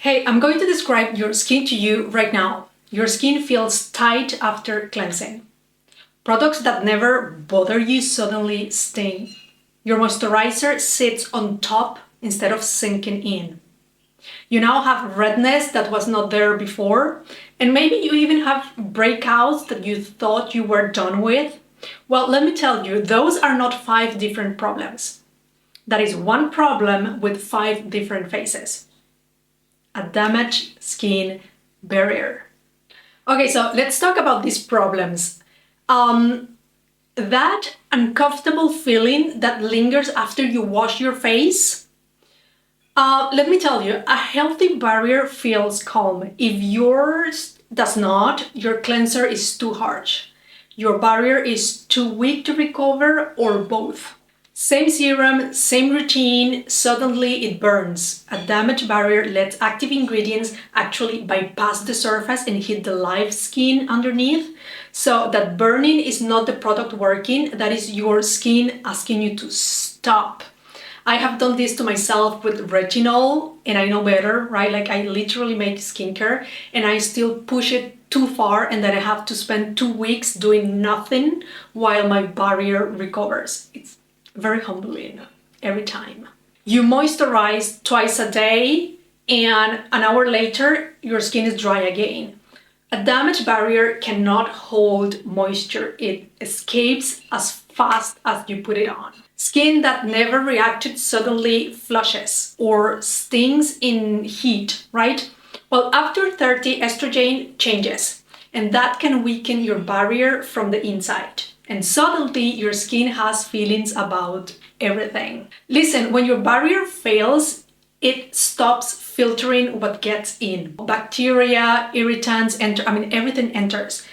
Hey, I'm going to describe your skin to you right now. Your skin feels tight after cleansing. Products that never bother you suddenly sting. Your moisturizer sits on top instead of sinking in. You now have redness that was not there before, and maybe you even have breakouts that you thought you were done with. Well, let me tell you, those are not 5 different problems. That is one problem with 5 different faces. A damaged skin barrier. Okay, so let's talk about these problems. That uncomfortable feeling that lingers after you wash your face. Let me tell you, a healthy barrier feels calm. If yours does not, your cleanser is too harsh. Your barrier is too weak to recover, or both. Same serum, same routine, suddenly it burns. A damaged barrier lets active ingredients actually bypass the surface and hit the live skin underneath. So that burning is not the product working, that is your skin asking you to stop. I have done this to myself with retinol and I know better, right? Like I literally make skincare and I still push it too far and then I have to spend 2 weeks doing nothing while my barrier recovers. It's very humbling every time. You moisturize twice a day and an hour later your skin is dry again. A damaged barrier cannot hold moisture. It escapes as fast as you put it on. Skin that never reacted suddenly flushes or stings in heat, right? Well, after 30, estrogen changes and that can weaken your barrier from the inside. And suddenly your skin has feelings about everything. Listen, when your barrier fails, it stops filtering what gets in. Bacteria, irritants, everything enters.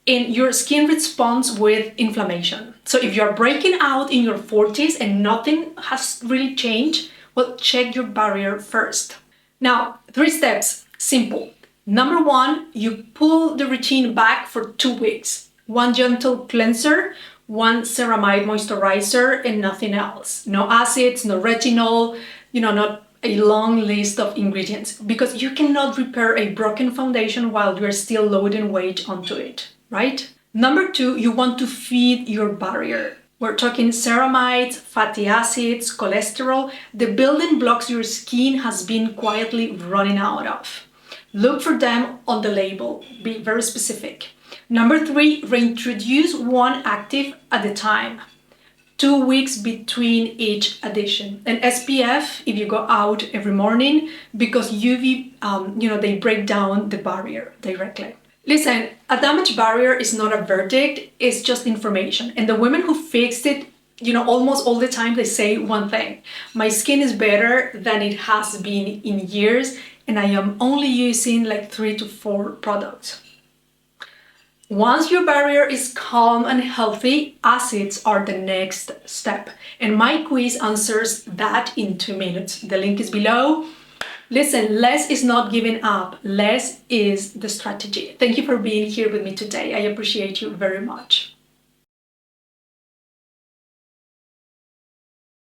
And your skin responds with inflammation. So if you're breaking out in your 40s and nothing has really changed, well, check your barrier first. Now, 3 steps, simple. Number 1, you pull the routine back for 2 weeks. 1 gentle cleanser, 1 ceramide moisturizer, and nothing else. No acids, no retinol, not a long list of ingredients, because you cannot repair a broken foundation while you're still loading weight onto it, right? Number 2, you want to feed your barrier. We're talking ceramides, fatty acids, cholesterol, the building blocks your skin has been quietly running out of. Look for them on the label. Be very specific. Number 3, reintroduce 1 active at a time. 2 weeks between each addition. And SPF if you go out every morning, because UV, they break down the barrier directly. Listen, a damaged barrier is not a verdict, it's just information. And the women who fixed it, almost all the time they say one thing: my skin is better than it has been in years, and I am only using like 3 to 4 products. Once your barrier is calm and healthy, acids are the next step. And my quiz answers that in 2 minutes. The link is below. Listen, less is not giving up. Less is the strategy. Thank you for being here with me today. I appreciate you very much.